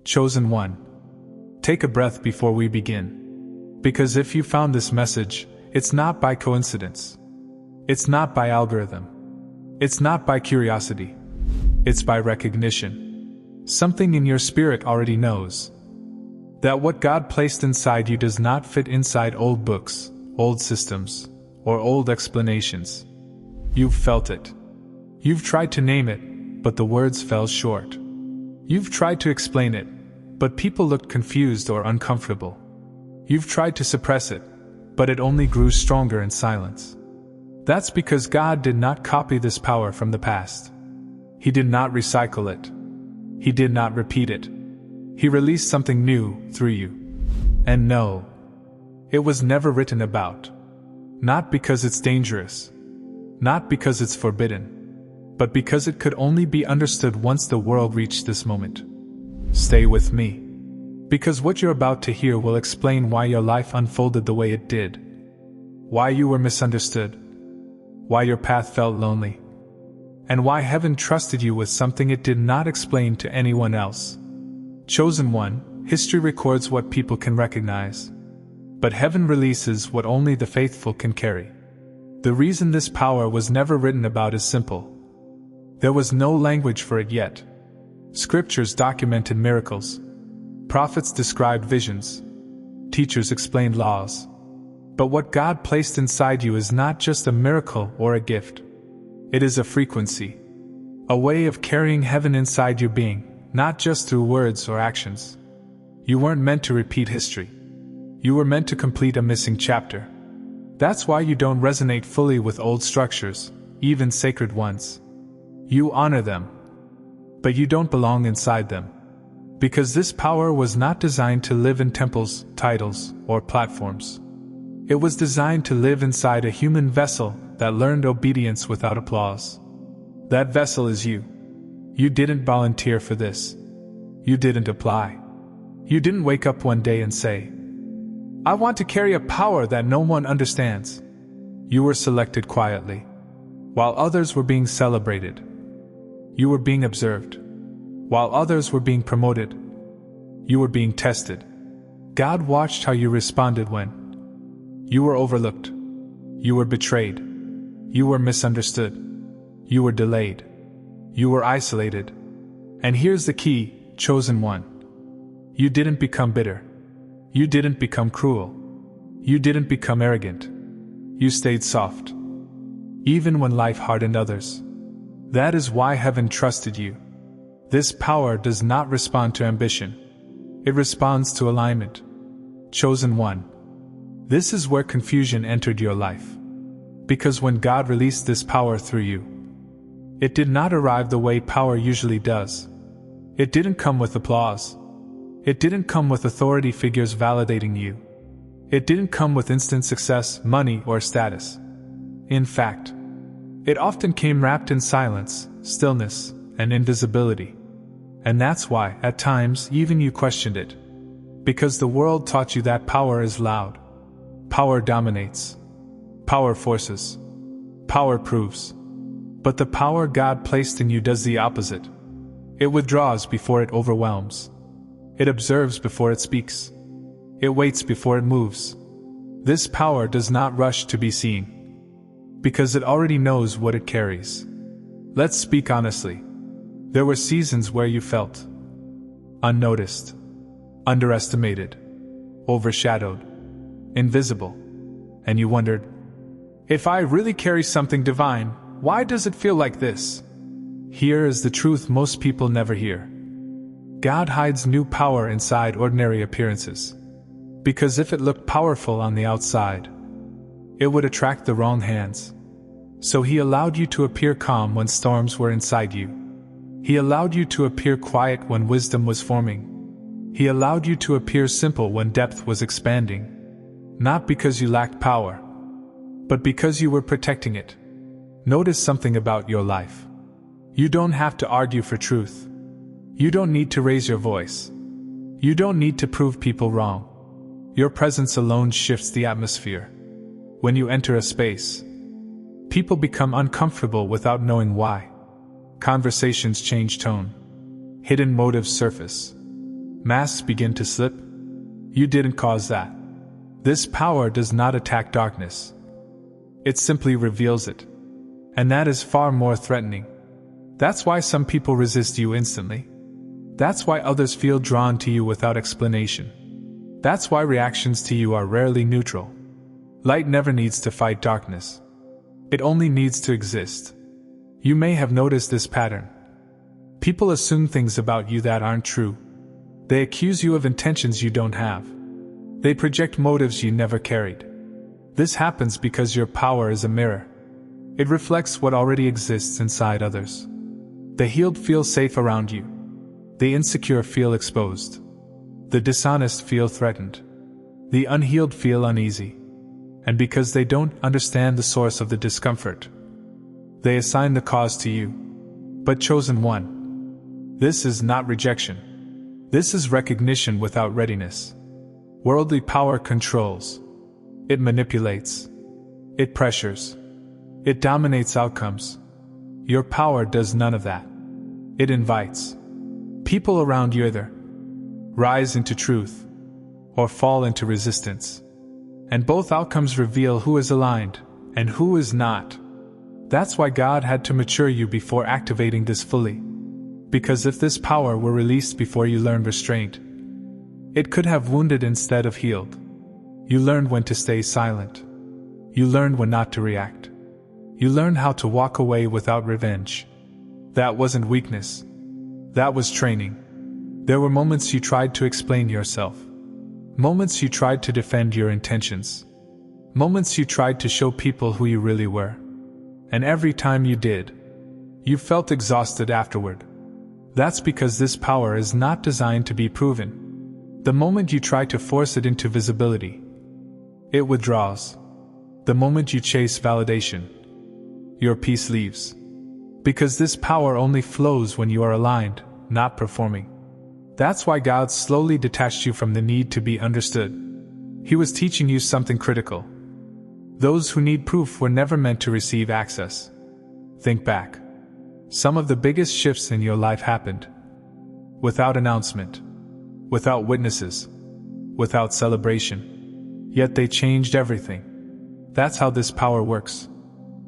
Chosen one. Take a breath before we begin. Because if you found this message, it's not by coincidence. It's not by algorithm. It's not by curiosity. It's by recognition. Something in your spirit already knows that what God placed inside you does not fit inside old books, old systems, or old explanations. You've felt it. You've tried to name it, but the words fell short. You've tried to explain it, but people looked confused or uncomfortable. You've tried to suppress it, but it only grew stronger in silence. That's because God did not copy this power from the past. He did not recycle it. He did not repeat it. He released something new through you. And no, it was never written about. Not because it's dangerous. Not because it's forbidden. But because it could only be understood once the world reached this moment. Stay with me. Because what you're about to hear will explain why your life unfolded the way it did. Why you were misunderstood. Why your path felt lonely. And why heaven trusted you with something it did not explain to anyone else. Chosen one, history records what people can recognize. But heaven releases what only the faithful can carry. The reason this power was never written about is simple. There was no language for it yet. Scriptures documented miracles. Prophets described visions. Teachers explained laws. But what God placed inside you is not just a miracle or a gift. It is a frequency. A way of carrying heaven inside your being, not just through words or actions. You weren't meant to repeat history. You were meant to complete a missing chapter. That's why you don't resonate fully with old structures, even sacred ones. You honor them, but you don't belong inside them. Because this power was not designed to live in temples, titles, or platforms. It was designed to live inside a human vessel that learned obedience without applause. That vessel is you. You didn't volunteer for this. You didn't apply. You didn't wake up one day and say, "I want to carry a power that no one understands." You were selected quietly, while others were being celebrated. You were being observed. While others were being promoted, you were being tested. God watched how you responded when you were overlooked. You were betrayed. You were misunderstood. You were delayed. You were isolated. And here's the key, chosen one. You didn't become bitter. You didn't become cruel. You didn't become arrogant. You stayed soft. Even when life hardened others. That is why heaven trusted you. This power does not respond to ambition. It responds to alignment. Chosen one. This is where confusion entered your life. Because when God released this power through you, it did not arrive the way power usually does. It didn't come with applause. It didn't come with authority figures validating you. It didn't come with instant success, money, or status. In fact, it often came wrapped in silence, stillness, and invisibility. And that's why, at times, even you questioned it. Because the world taught you that power is loud. Power dominates. Power forces. Power proves. But the power God placed in you does the opposite. It withdraws before it overwhelms. It observes before it speaks. It waits before it moves. This power does not rush to be seen. Because it already knows what it carries. Let's speak honestly. There were seasons where you felt unnoticed, underestimated, overshadowed, invisible, and you wondered, if I really carry something divine, why does it feel like this? Here is the truth most people never hear. God hides new power inside ordinary appearances. Because if it looked powerful on the outside, it would attract the wrong hands. So He allowed you to appear calm when storms were inside you. He allowed you to appear quiet when wisdom was forming. He allowed you to appear simple when depth was expanding. Not because you lacked power, but because you were protecting it. Notice something about your life. You don't have to argue for truth. You don't need to raise your voice. You don't need to prove people wrong. Your presence alone shifts the atmosphere. When you enter a space, people become uncomfortable without knowing why. Conversations change tone. Hidden motives surface. Masks begin to slip. You didn't cause that. This power does not attack darkness. It simply reveals it. And that is far more threatening. That's why some people resist you instantly. That's why others feel drawn to you without explanation. That's why reactions to you are rarely neutral. Light never needs to fight darkness. It only needs to exist. You may have noticed this pattern. People assume things about you that aren't true. They accuse you of intentions you don't have. They project motives you never carried. This happens because your power is a mirror. It reflects what already exists inside others. The healed feel safe around you. The insecure feel exposed. The dishonest feel threatened. The unhealed feel uneasy. And because they don't understand the source of the discomfort, they assign the cause to you. But chosen one, this is not rejection. This is recognition without readiness. Worldly power controls. It manipulates. It pressures. It dominates outcomes. Your power does none of that. It invites. People around you either rise into truth or fall into resistance. And both outcomes reveal who is aligned and who is not. That's why God had to mature you before activating this fully. Because if this power were released before you learned restraint, it could have wounded instead of healed. You learned when to stay silent. You learned when not to react. You learned how to walk away without revenge. That wasn't weakness. That was training. There were moments you tried to explain yourself. Moments you tried to defend your intentions. Moments you tried to show people who you really were. And every time you did, you felt exhausted afterward. That's because this power is not designed to be proven. The moment you try to force it into visibility, it withdraws. The moment you chase validation, your peace leaves. Because this power only flows when you are aligned, not performing. That's why God slowly detached you from the need to be understood. He was teaching you something critical. Those who need proof were never meant to receive access. Think back. Some of the biggest shifts in your life happened without announcement, without witnesses, without celebration. Yet they changed everything. That's how this power works.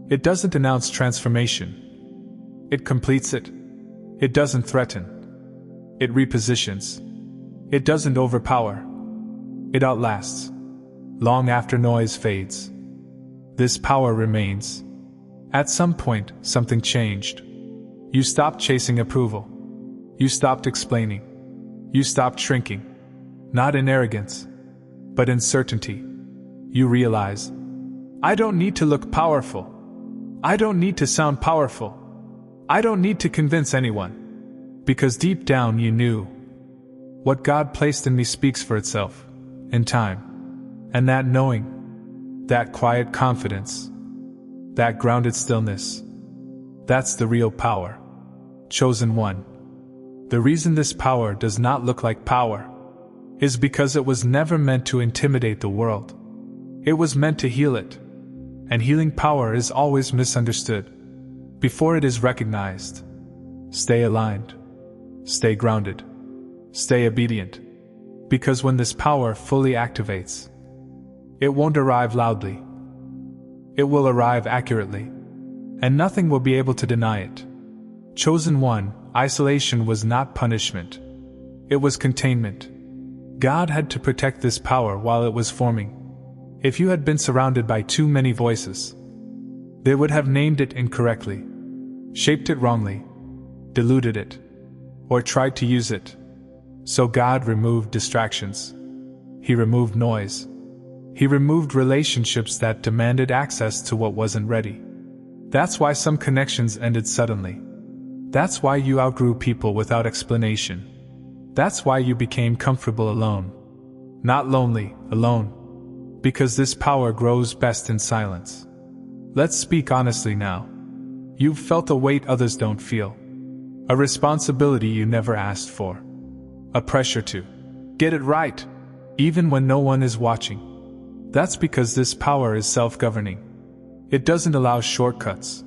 It doesn't announce transformation. It completes it. It doesn't threaten. It repositions. It doesn't overpower. It outlasts. Long after noise fades, this power remains. At some point, something changed. You stopped chasing approval. You stopped explaining. You stopped shrinking. Not in arrogance, but in certainty. You realize, I don't need to look powerful. I don't need to sound powerful. I don't need to convince anyone. Because deep down you knew, what God placed in me speaks for itself, in time. And that knowing, that quiet confidence, that grounded stillness, that's the real power. Chosen one. The reason this power does not look like power is because it was never meant to intimidate the world. It was meant to heal it. And healing power is always misunderstood before it is recognized. Stay aligned. Stay grounded. Stay obedient. Because when this power fully activates, it won't arrive loudly. It will arrive accurately. And nothing will be able to deny it. Chosen one, isolation was not punishment. It was containment. God had to protect this power while it was forming. If you had been surrounded by too many voices, they would have named it incorrectly, shaped it wrongly, diluted it, or tried to use it. So God removed distractions. He removed noise. He removed relationships that demanded access to what wasn't ready. That's why some connections ended suddenly. That's why you outgrew people without explanation. That's why you became comfortable alone. Not lonely, alone. Because this power grows best in silence. Let's speak honestly now. You've felt a weight others don't feel. A responsibility you never asked for. A pressure to get it right, even when no one is watching. That's because this power is self-governing. It doesn't allow shortcuts.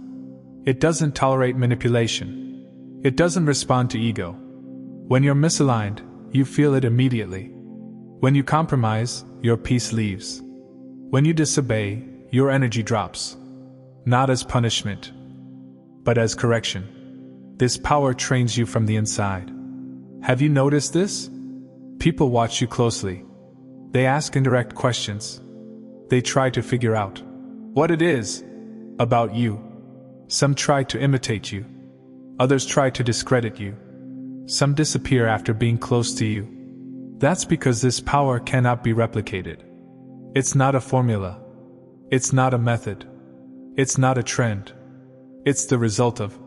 It doesn't tolerate manipulation. It doesn't respond to ego. When you're misaligned, you feel it immediately. When you compromise, your peace leaves. When you disobey, your energy drops. Not as punishment, but as correction. This power trains you from the inside. Have you noticed this? People watch you closely. They ask indirect questions. They try to figure out what it is about you. Some try to imitate you. Others try to discredit you. Some disappear after being close to you. That's because this power cannot be replicated. It's not a formula. It's not a method. It's not a trend. It's the result of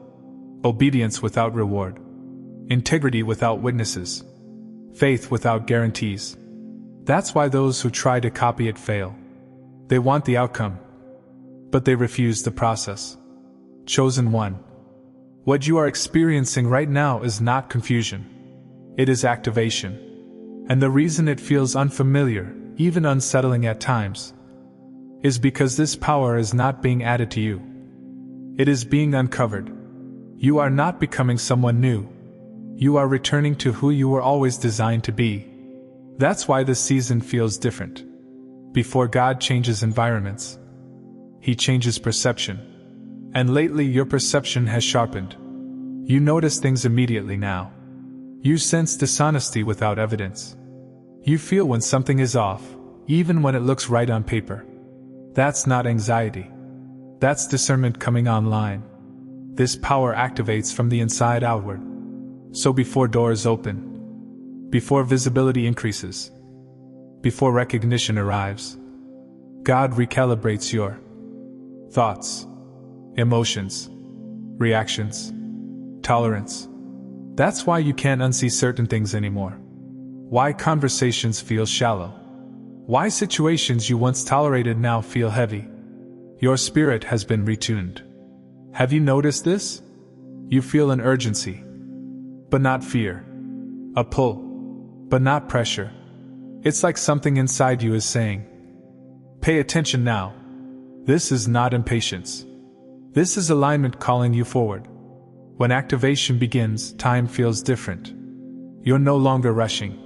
obedience without reward, integrity without witnesses, faith without guarantees. That's why those who try to copy it fail. They want the outcome, but they refuse the process. Chosen one. What you are experiencing right now is not confusion. It is activation. And the reason it feels unfamiliar, even unsettling at times, is because this power is not being added to you. It is being uncovered. You are not becoming someone new. You are returning to who you were always designed to be. That's why this season feels different. Before God changes environments, He changes perception. And lately your perception has sharpened. You notice things immediately now. You sense dishonesty without evidence. You feel when something is off, even when it looks right on paper. That's not anxiety. That's discernment coming online. This power activates from the inside outward. So before doors open, before visibility increases, before recognition arrives, God recalibrates your thoughts, emotions, reactions, tolerance. That's why you can't unsee certain things anymore. Why conversations feel shallow. Why situations you once tolerated now feel heavy. Your spirit has been retuned. Have you noticed this? You feel an urgency, but not fear. A pull, but not pressure. It's like something inside you is saying, pay attention now. This is not impatience. This is alignment calling you forward. When activation begins, time feels different. You're no longer rushing.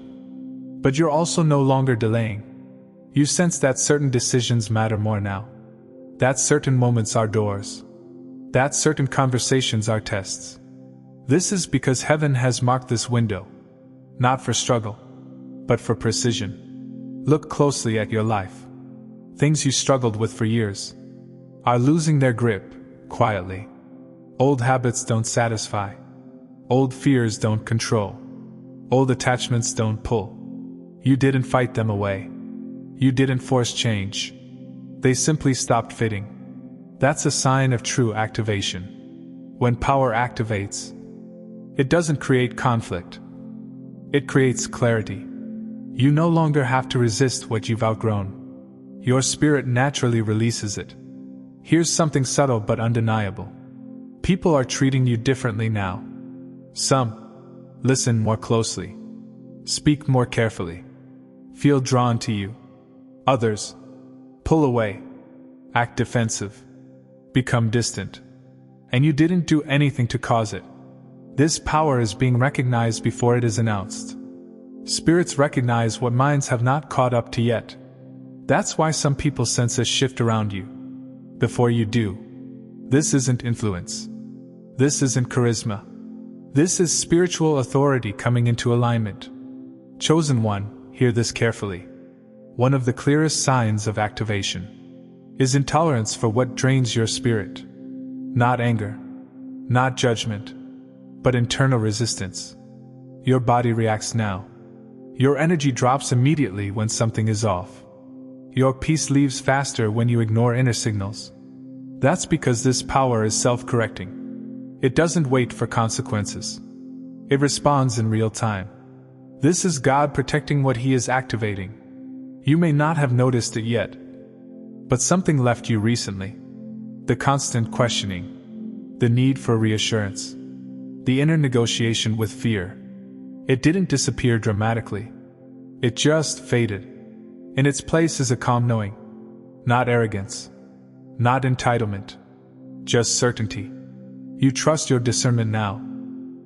But you're also no longer delaying. You sense that certain decisions matter more now. That certain moments are doors. That certain conversations are tests. This is because heaven has marked this window. Not for struggle, but for precision. Look closely at your life. Things you struggled with for years are losing their grip, quietly. Old habits don't satisfy. Old fears don't control. Old attachments don't pull. You didn't fight them away. You didn't force change. They simply stopped fitting. That's a sign of true activation. When power activates, it doesn't create conflict. It creates clarity. You no longer have to resist what you've outgrown. Your spirit naturally releases it. Here's something subtle but undeniable. People are treating you differently now. Some listen more closely, speak more carefully, feel drawn to you. Others pull away, act defensive, become distant. And you didn't do anything to cause it. This power is being recognized before it is announced. Spirits recognize what minds have not caught up to yet. That's why some people sense a shift around you. Before you do. This isn't influence. This isn't charisma. This is spiritual authority coming into alignment. Chosen one, hear this carefully. One of the clearest signs of activation is intolerance for what drains your spirit. Not anger, not judgment, but internal resistance. Your body reacts now. Your energy drops immediately when something is off. Your peace leaves faster when you ignore inner signals. That's because this power is self-correcting. It doesn't wait for consequences. It responds in real time. This is God protecting what He is activating. You may not have noticed it yet, but something left you recently. The constant questioning, the need for reassurance, the inner negotiation with fear. It didn't disappear dramatically. It just faded. In its place is a calm knowing. Not arrogance. Not entitlement. Just certainty. You trust your discernment now.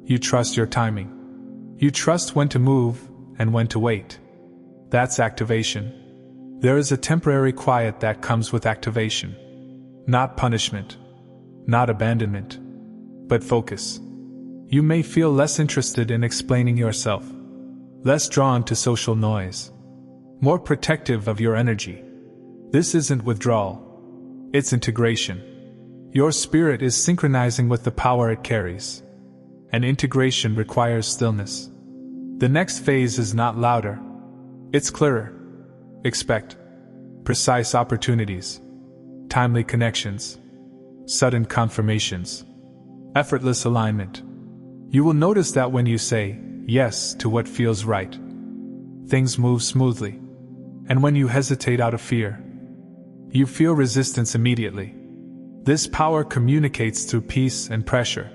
You trust your timing. You trust when to move, and when to wait. That's activation. There is a temporary quiet that comes with activation. Not punishment, not abandonment, but focus. You may feel less interested in explaining yourself, less drawn to social noise, more protective of your energy. This isn't withdrawal, it's integration. Your spirit is synchronizing with the power it carries. And integration requires stillness. The next phase is not louder, it's clearer. Expect precise opportunities, timely connections, sudden confirmations, effortless alignment. You will notice that when you say yes to what feels right, things move smoothly. And when you hesitate out of fear, you feel resistance immediately. This power communicates through peace and pressure.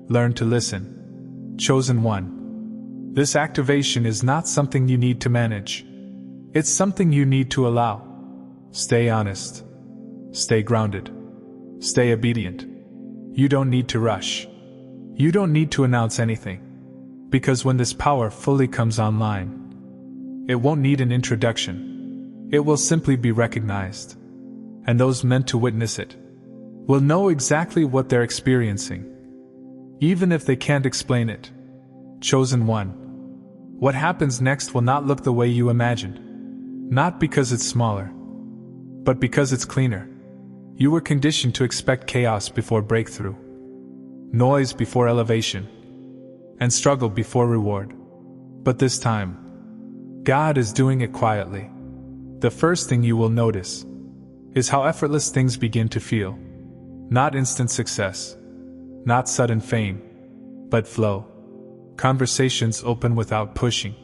Learn to listen. Chosen one. This activation is not something you need to manage. It's something you need to allow. Stay honest. Stay grounded. Stay obedient. You don't need to rush. You don't need to announce anything. Because when this power fully comes online, it won't need an introduction. It will simply be recognized. And those meant to witness it will know exactly what they're experiencing, even if they can't explain it. Chosen one. What happens next will not look the way you imagined. Not because it's smaller, but because it's cleaner. You were conditioned to expect chaos before breakthrough, noise before elevation, and struggle before reward. But this time, God is doing it quietly. The first thing you will notice is how effortless things begin to feel. Not instant success, not sudden fame, but flow. Conversations open without pushing.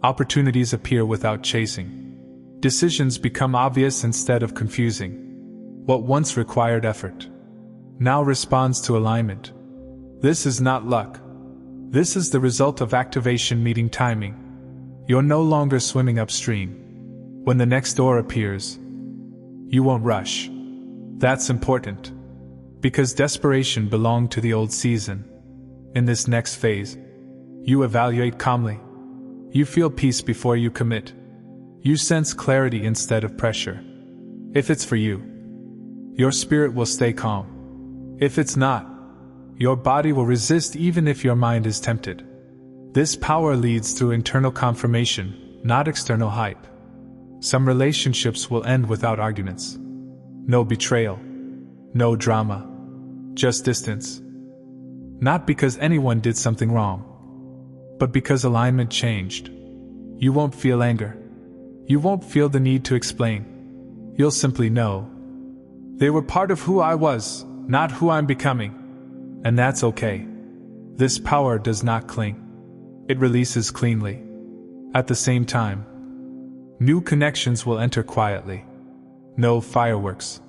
Opportunities appear without chasing. Decisions become obvious instead of confusing. What once required effort now responds to alignment. This is not luck. This is the result of activation meeting timing. You're no longer swimming upstream. When the next door appears, you won't rush. That's important. Because desperation belonged to the old season. In this next phase, you evaluate calmly. You feel peace before you commit. You sense clarity instead of pressure. If it's for you, your spirit will stay calm. If it's not, your body will resist even if your mind is tempted. This power leads through internal confirmation, not external hype. Some relationships will end without arguments. No betrayal. No drama. Just distance. Not because anyone did something wrong, but because alignment changed. You won't feel anger. You won't feel the need to explain. You'll simply know. They were part of who I was, not who I'm becoming. And that's okay. This power does not cling. It releases cleanly. At the same time, new connections will enter quietly. No fireworks.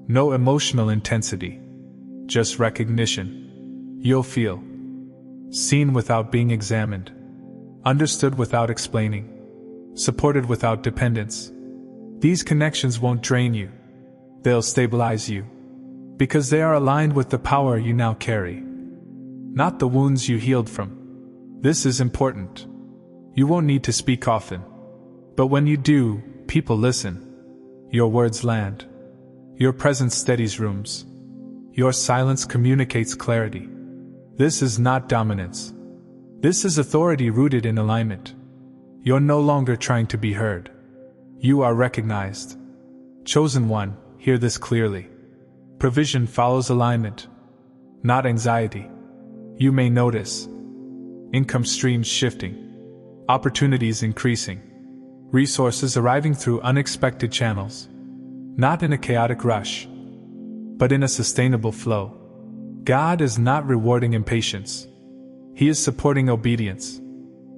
No emotional intensity. Just recognition. You'll feel seen without being examined. Understood without explaining. Supported without dependence. These connections won't drain you. They'll stabilize you. Because they are aligned with the power you now carry. Not the wounds you healed from. This is important. You won't need to speak often. But when you do, people listen. Your words land. Your presence steadies rooms. Your silence communicates clarity. This is not dominance. This is authority rooted in alignment. You're no longer trying to be heard. You are recognized. Chosen one, hear this clearly. Provision follows alignment, not anxiety. You may notice income streams shifting, opportunities increasing, resources arriving through unexpected channels, not in a chaotic rush, but in a sustainable flow. God is not rewarding impatience. He is supporting obedience.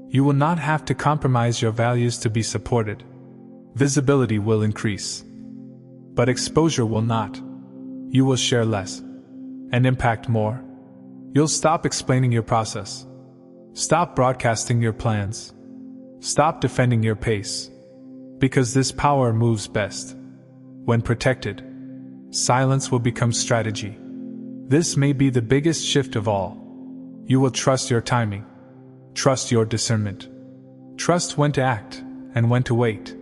You will not have to compromise your values to be supported. Visibility will increase, but exposure will not. You will share less and impact more. You'll stop explaining your process. Stop broadcasting your plans. Stop defending your pace. Because this power moves best when protected. Silence will become strategy. This may be the biggest shift of all. You will trust your timing. Trust your discernment. Trust when to act and when to wait.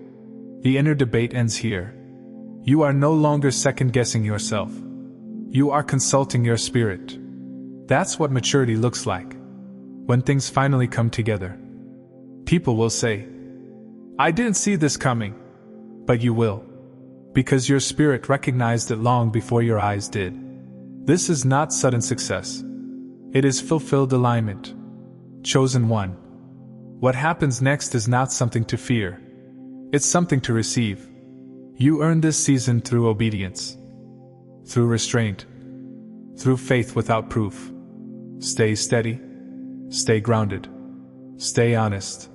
The inner debate ends here. You are no longer second-guessing yourself. You are consulting your spirit. That's what maturity looks like. When things finally come together. People will say, "I didn't see this coming." But you will. Because your spirit recognized it long before your eyes did. This is not sudden success. It is fulfilled alignment. Chosen one. What happens next is not something to fear. It's something to receive. You earned this season through obedience. Through restraint. Through faith without proof. Stay steady. Stay grounded. Stay honest.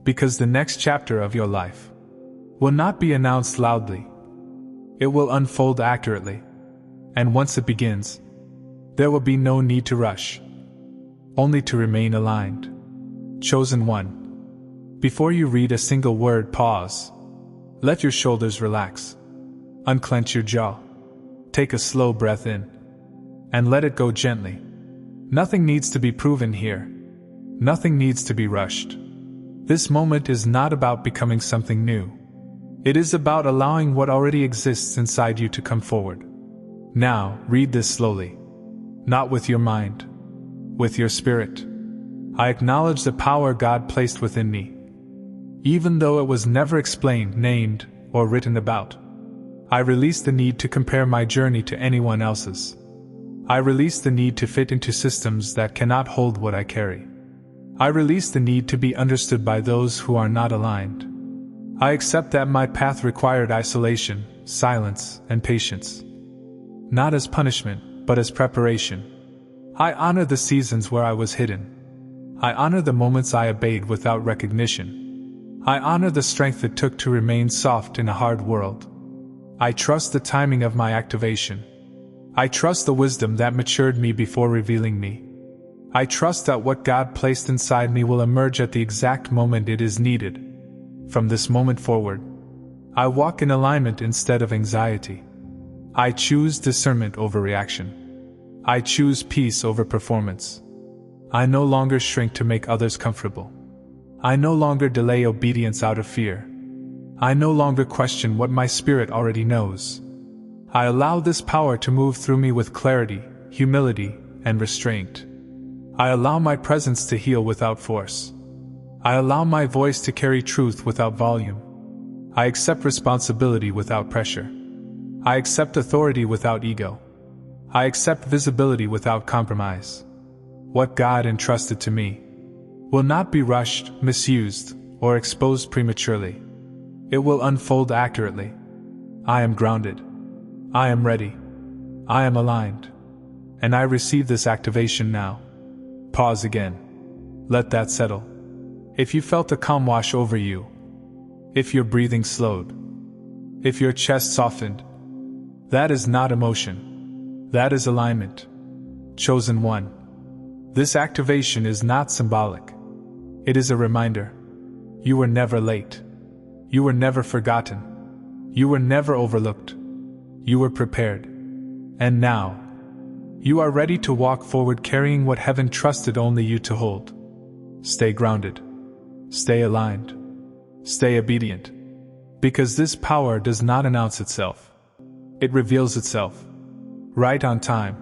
Because the next chapter of your life will not be announced loudly. It will unfold accurately. And once it begins, there will be no need to rush. Only to remain aligned. Chosen one. Before you read a single word, pause. Let your shoulders relax. Unclench your jaw. Take a slow breath in. And let it go gently. Nothing needs to be proven here. Nothing needs to be rushed. This moment is not about becoming something new. It is about allowing what already exists inside you to come forward. Now, read this slowly. Not with your mind. With your spirit. I acknowledge the power God placed within me. Even though it was never explained, named, or written about. I release the need to compare my journey to anyone else's. I release the need to fit into systems that cannot hold what I carry. I release the need to be understood by those who are not aligned. I accept that my path required isolation, silence, and patience. Not as punishment, but as preparation. I honor the seasons where I was hidden. I honor the moments I obeyed without recognition. I honor the strength it took to remain soft in a hard world. I trust the timing of my activation. I trust the wisdom that matured me before revealing me. I trust that what God placed inside me will emerge at the exact moment it is needed. From this moment forward, I walk in alignment instead of anxiety. I choose discernment over reaction. I choose peace over performance. I no longer shrink to make others comfortable. I no longer delay obedience out of fear. I no longer question what my spirit already knows. I allow this power to move through me with clarity, humility, and restraint. I allow my presence to heal without force. I allow my voice to carry truth without volume. I accept responsibility without pressure. I accept authority without ego. I accept visibility without compromise. What God entrusted to me will not be rushed, misused, or exposed prematurely. It will unfold accurately. I am grounded. I am ready. I am aligned. And I receive this activation now. Pause again. Let that settle. If you felt a calm wash over you, if your breathing slowed, if your chest softened, that is not emotion. That is alignment. Chosen one. This activation is not symbolic. It is a reminder. You were never late. You were never forgotten. You were never overlooked. You were prepared. And now, you are ready to walk forward carrying what heaven trusted only you to hold. Stay grounded. Stay aligned. Stay obedient. Because this power does not announce itself. It reveals itself. Right on time.